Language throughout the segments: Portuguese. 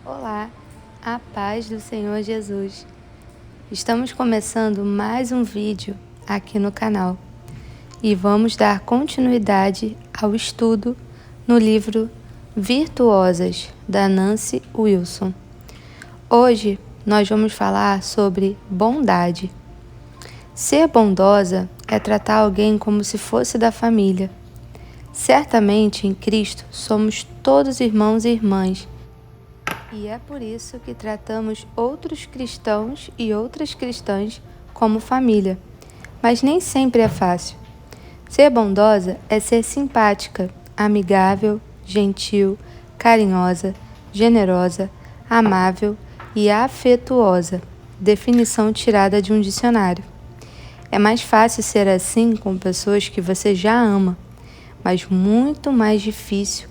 Olá, a paz do Senhor Jesus. Estamos começando mais um vídeo aqui no canal e vamos dar continuidade ao estudo no livro Virtuosas, da Nancy Wilson. Hoje nós vamos falar sobre bondade. Ser bondosa é tratar alguém como se fosse da família. Certamente em Cristo somos todos irmãos e irmãs. E é por isso que tratamos outros cristãos e outras cristãs como família. Mas nem sempre é fácil. Ser bondosa é ser simpática, amigável, gentil, carinhosa, generosa, amável e afetuosa. Definição tirada de um dicionário. É mais fácil ser assim com pessoas que você já ama, mas muito mais difícil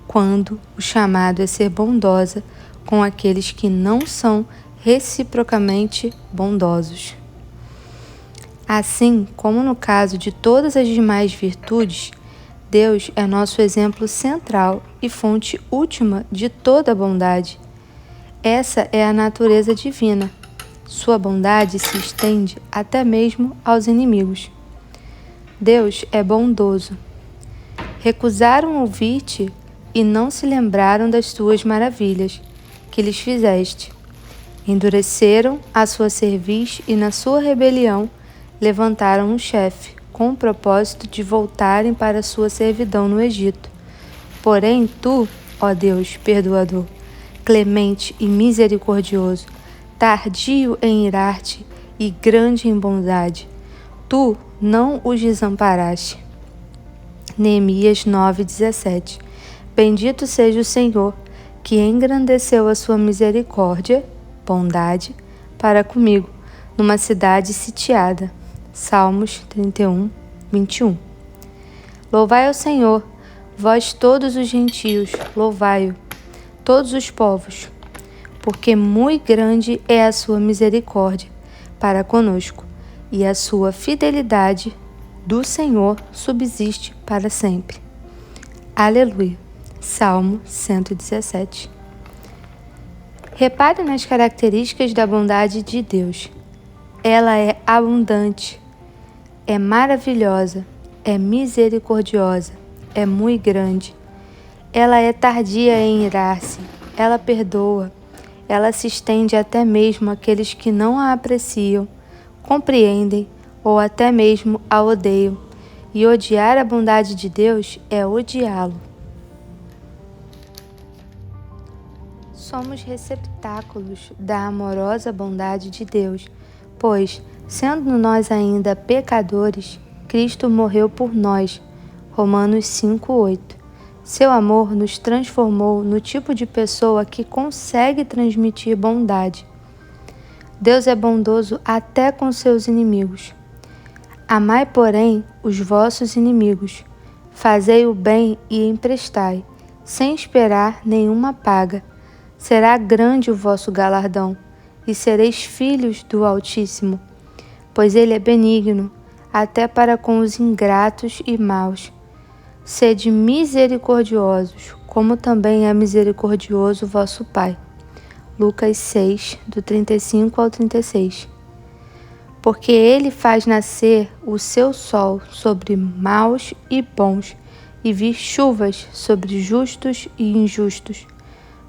quando o chamado é ser bondosa com aqueles que não são reciprocamente bondosos. Assim como no caso de todas as demais virtudes, Deus é nosso exemplo central e fonte última de toda a bondade. Essa é a natureza divina. Sua bondade se estende até mesmo aos inimigos. Deus é bondoso. Recusaram ouvir-te e não se lembraram das tuas maravilhas que lhes fizeste. Endureceram a sua cerviz e na sua rebelião levantaram um chefe, com o propósito de voltarem para a sua servidão no Egito. Porém tu, ó Deus perdoador, clemente e misericordioso, tardio em irar-te e grande em bondade, tu não os desamparaste. Neemias 9:17. Bendito seja o Senhor, que engrandeceu a sua misericórdia, bondade, para comigo, numa cidade sitiada. Salmos 31:21. Louvai ao Senhor, vós todos os gentios, louvai-o, todos os povos, porque muito grande é a sua misericórdia para conosco, e a sua fidelidade do Senhor subsiste para sempre. Aleluia. Salmo 117. Repare nas características da bondade de Deus. Ela é abundante, é maravilhosa, é misericordiosa, é muito grande. Ela é tardia em irar-se, ela perdoa, ela se estende até mesmo àqueles que não a apreciam, compreendem ou até mesmo a odeiam. E odiar a bondade de Deus é odiá-lo. Somos receptáculos da amorosa bondade de Deus, pois, sendo nós ainda pecadores, Cristo morreu por nós. Romanos 5:8. Seu amor nos transformou no tipo de pessoa que consegue transmitir bondade. Deus é bondoso até com seus inimigos. Amai, porém, os vossos inimigos. Fazei o bem e emprestai, sem esperar nenhuma paga. Será grande o vosso galardão, e sereis filhos do Altíssimo, pois ele é benigno, até para com os ingratos e maus. Sede misericordiosos, como também é misericordioso vosso Pai. Lucas 6, do 35 ao 36. Porque ele faz nascer o seu sol sobre maus e bons, e vir chuvas sobre justos e injustos.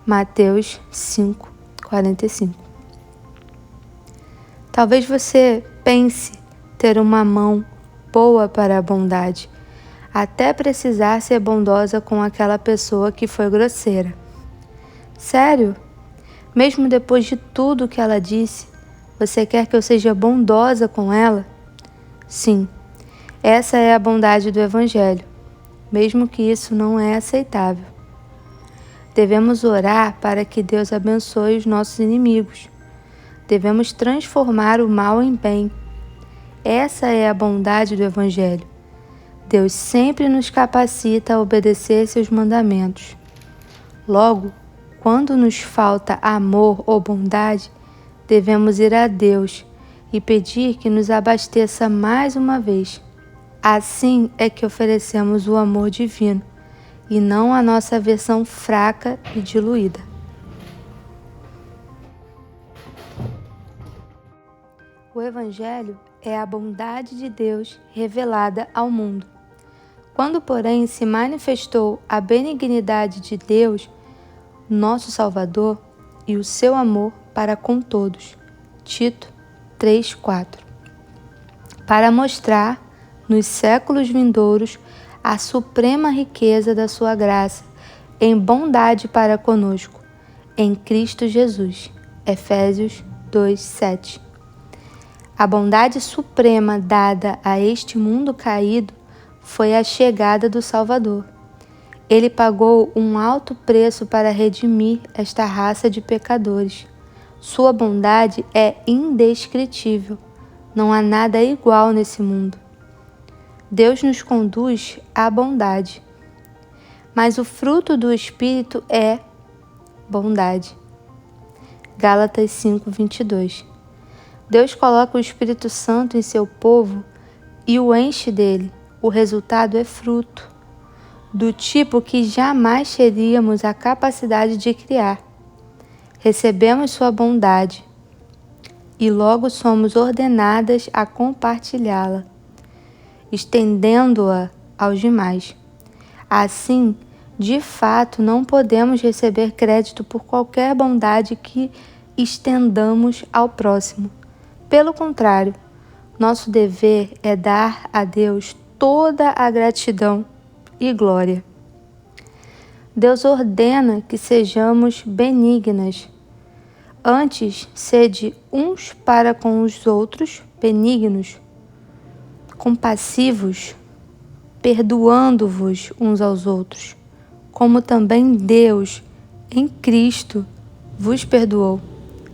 Mateus 5:45. Talvez você pense ter uma mão boa para a bondade, até precisar ser bondosa com aquela pessoa que foi grosseira. Sério? Mesmo depois de tudo que ela disse, você quer que eu seja bondosa com ela? Sim, essa é a bondade do Evangelho, mesmo que isso não é aceitável. Devemos orar para que Deus abençoe os nossos inimigos. Devemos transformar o mal em bem. Essa é a bondade do Evangelho. Deus sempre nos capacita a obedecer seus mandamentos. Logo, quando nos falta amor ou bondade, devemos ir a Deus e pedir que nos abasteça mais uma vez. Assim é que oferecemos o amor divino, e não a nossa versão fraca e diluída. O Evangelho é a bondade de Deus revelada ao mundo. Quando, porém, se manifestou a benignidade de Deus, nosso Salvador, e o seu amor para com todos. Tito 3:4. Para mostrar, nos séculos vindouros, a suprema riqueza da sua graça, em bondade para conosco, em Cristo Jesus. Efésios 2:7. A bondade suprema dada a este mundo caído foi a chegada do Salvador. Ele pagou um alto preço para redimir esta raça de pecadores. Sua bondade é indescritível. Não há nada igual nesse mundo. Deus nos conduz à bondade. Mas o fruto do Espírito é bondade. Gálatas 5:22. Deus coloca o Espírito Santo em seu povo e o enche dele. O resultado é fruto, do tipo que jamais teríamos a capacidade de criar. Recebemos sua bondade e logo somos ordenadas a compartilhá-la, estendendo-a aos demais. Assim, de fato, não podemos receber crédito por qualquer bondade que estendamos ao próximo. Pelo contrário, nosso dever é dar a Deus toda a gratidão e glória. Deus ordena que sejamos benignas. Antes, sede uns para com os outros benignos, compassivos, perdoando-vos uns aos outros, como também Deus, em Cristo, vos perdoou.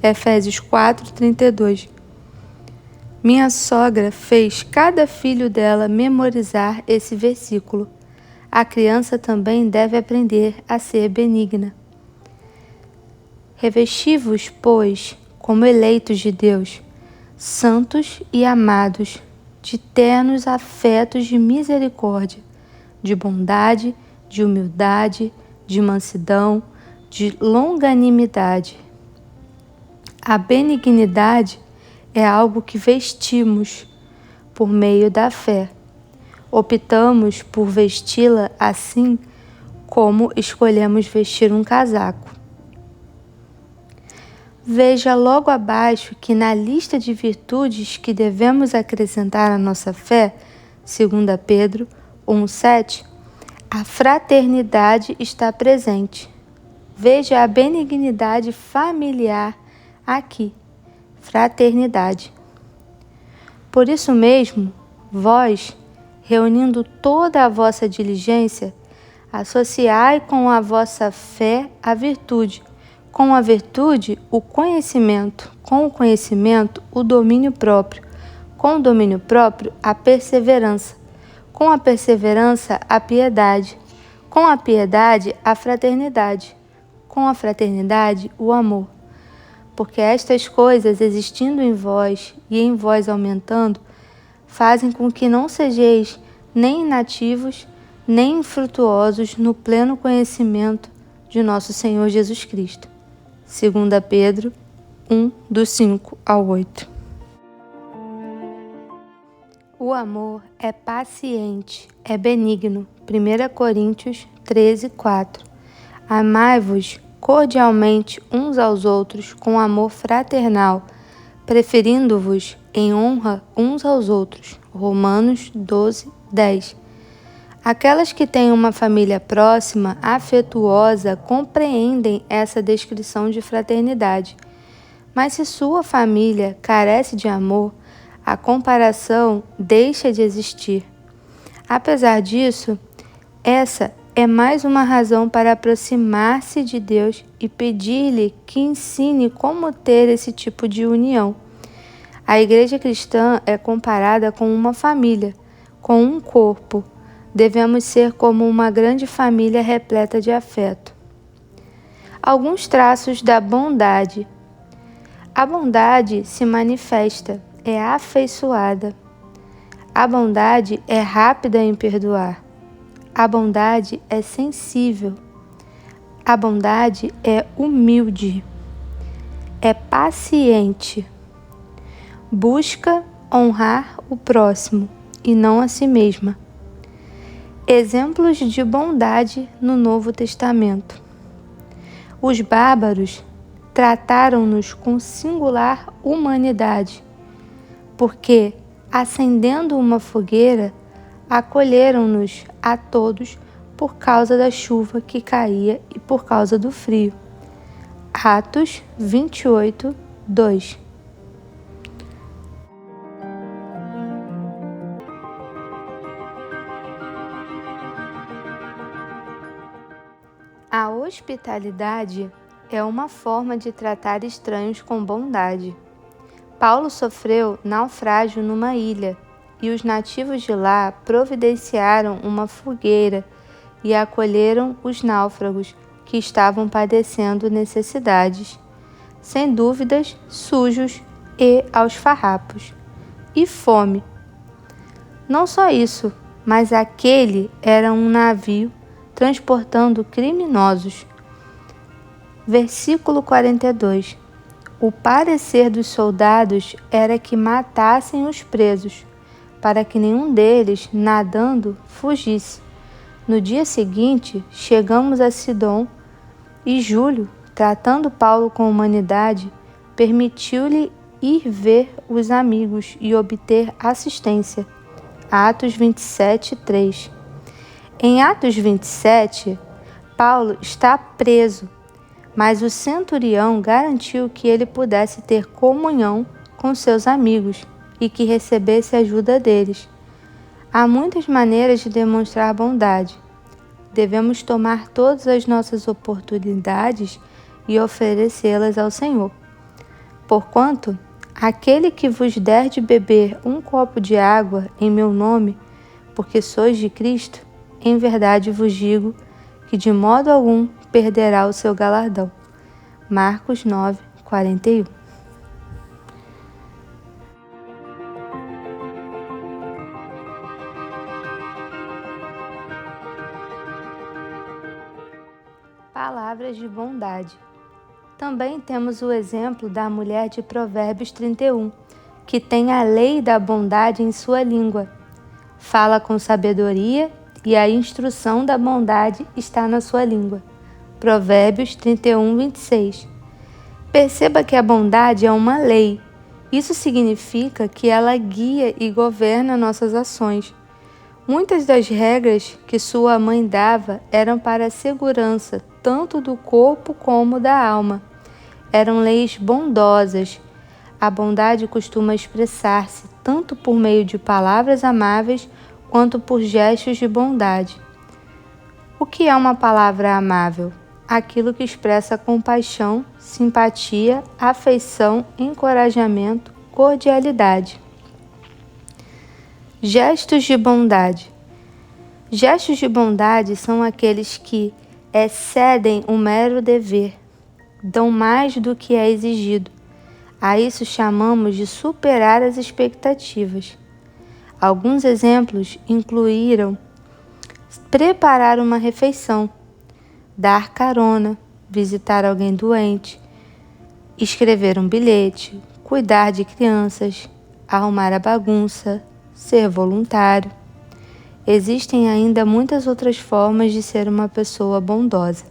Efésios 4:32. Minha sogra fez cada filho dela memorizar esse versículo. A criança também deve aprender a ser benigna. Revesti-vos, pois, como eleitos de Deus, santos e amados, de ternos afetos de misericórdia, de bondade, de humildade, de mansidão, de longanimidade. A benignidade é algo que vestimos por meio da fé. Optamos por vesti-la assim como escolhemos vestir um casaco. Veja logo abaixo que na lista de virtudes que devemos acrescentar à nossa fé, 2 Pedro 1:7, a fraternidade está presente. Veja a benignidade familiar aqui. Fraternidade. Por isso mesmo, vós, reunindo toda a vossa diligência, associai com a vossa fé a virtude, com a virtude o conhecimento, com o conhecimento o domínio próprio, com o domínio próprio a perseverança, com a perseverança a piedade, com a piedade a fraternidade, com a fraternidade o amor. Porque estas coisas, existindo em vós e em vós aumentando, fazem com que não sejais nem inativos, nem infrutuosos no pleno conhecimento de nosso Senhor Jesus Cristo. 2 Pedro 1:5-8. O amor é paciente, é benigno. 1 Coríntios 13:4. Amai-vos cordialmente uns aos outros com amor fraternal, preferindo-vos em honra uns aos outros. Romanos 12:10. Aquelas que têm uma família próxima, afetuosa, compreendem essa descrição de fraternidade. Mas se sua família carece de amor, a comparação deixa de existir. Apesar disso, essa é mais uma razão para aproximar-se de Deus e pedir-lhe que ensine como ter esse tipo de união. A igreja cristã é comparada com uma família, com um corpo. Devemos ser como uma grande família repleta de afeto. Alguns traços da bondade. A bondade se manifesta, é afeiçoada. A bondade é rápida em perdoar. A bondade é sensível. A bondade é humilde. É paciente. Busca honrar o próximo e não a si mesma. Exemplos de bondade no Novo Testamento. Os bárbaros trataram-nos com singular humanidade, porque, acendendo uma fogueira, acolheram-nos a todos por causa da chuva que caía e por causa do frio. Atos 28, 2. A hospitalidade é uma forma de tratar estranhos com bondade. Paulo sofreu naufrágio numa ilha e os nativos de lá providenciaram uma fogueira e acolheram os náufragos que estavam padecendo necessidades, sem dúvidas sujos e aos farrapos, e fome. Não só isso, mas aquele era um navio transportando criminosos. Versículo 42. O parecer dos soldados era que matassem os presos, para que nenhum deles, nadando, fugisse. No dia seguinte, chegamos a Sidom e Júlio, tratando Paulo com humanidade, permitiu-lhe ir ver os amigos e obter assistência. Atos 27, 3. Em Atos 27, Paulo está preso, mas o centurião garantiu que ele pudesse ter comunhão com seus amigos e que recebesse ajuda deles. Há muitas maneiras de demonstrar bondade. Devemos tomar todas as nossas oportunidades e oferecê-las ao Senhor. Porquanto, aquele que vos der de beber um copo de água em meu nome, porque sois de Cristo, em verdade vos digo que de modo algum perderá o seu galardão. Marcos 9, 41. Palavras de bondade. Também temos o exemplo da mulher de Provérbios 31, que tem a lei da bondade em sua língua. Fala com sabedoria e a instrução da bondade está na sua língua. Provérbios 31, 26. Perceba que a bondade é uma lei. Isso significa que ela guia e governa nossas ações. Muitas das regras que sua mãe dava eram para a segurança tanto do corpo como da alma. Eram leis bondosas. A bondade costuma expressar-se tanto por meio de palavras amáveis quanto por gestos de bondade. O que é uma palavra amável? Aquilo que expressa compaixão, simpatia, afeição, encorajamento, cordialidade. Gestos de bondade. Gestos de bondade são aqueles que excedem o mero dever, dão mais do que é exigido. A isso chamamos de superar as expectativas. Alguns exemplos incluíram preparar uma refeição, dar carona, visitar alguém doente, escrever um bilhete, cuidar de crianças, arrumar a bagunça, ser voluntário. Existem ainda muitas outras formas de ser uma pessoa bondosa.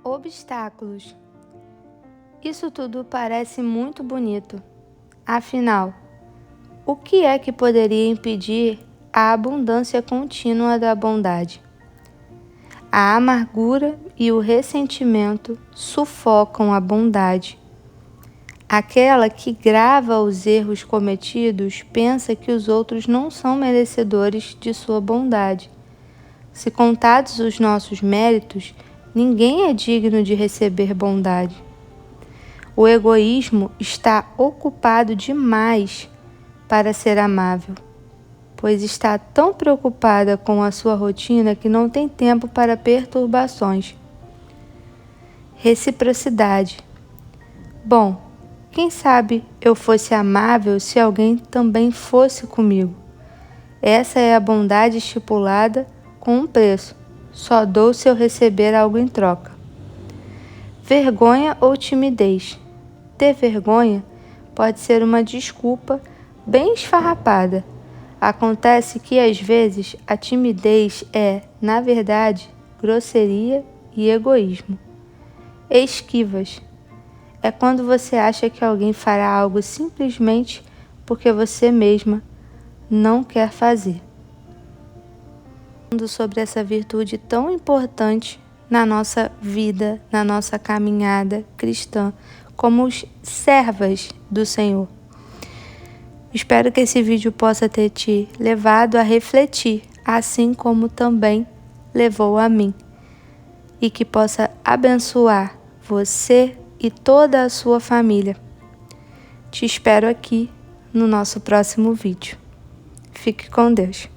Obstáculos. Isso tudo parece muito bonito. Afinal, o que é que poderia impedir a abundância contínua da bondade? A amargura e o ressentimento sufocam a bondade. Aquela que grava os erros cometidos pensa que os outros não são merecedores de sua bondade. Se contados os nossos méritos, ninguém é digno de receber bondade. O egoísmo está ocupado demais para ser amável, pois está tão preocupada com a sua rotina que não tem tempo para perturbações. Reciprocidade. Bom, quem sabe eu fosse amável se alguém também fosse comigo. Essa é a bondade estipulada com um preço. só dou se eu receber algo em troca. Vergonha ou timidez? Ter vergonha pode ser uma desculpa bem esfarrapada. Acontece que às vezes a timidez é, na verdade, grosseria e egoísmo. Esquivas é quando você acha que alguém fará algo simplesmente porque você mesma não quer fazer. Falando sobre essa virtude tão importante na nossa vida, na nossa caminhada cristã, como servas do Senhor. Espero que esse vídeo possa ter te levado a refletir, assim como também levou a mim, e que possa abençoar você e toda a sua família. Te espero aqui no nosso próximo vídeo. Fique com Deus.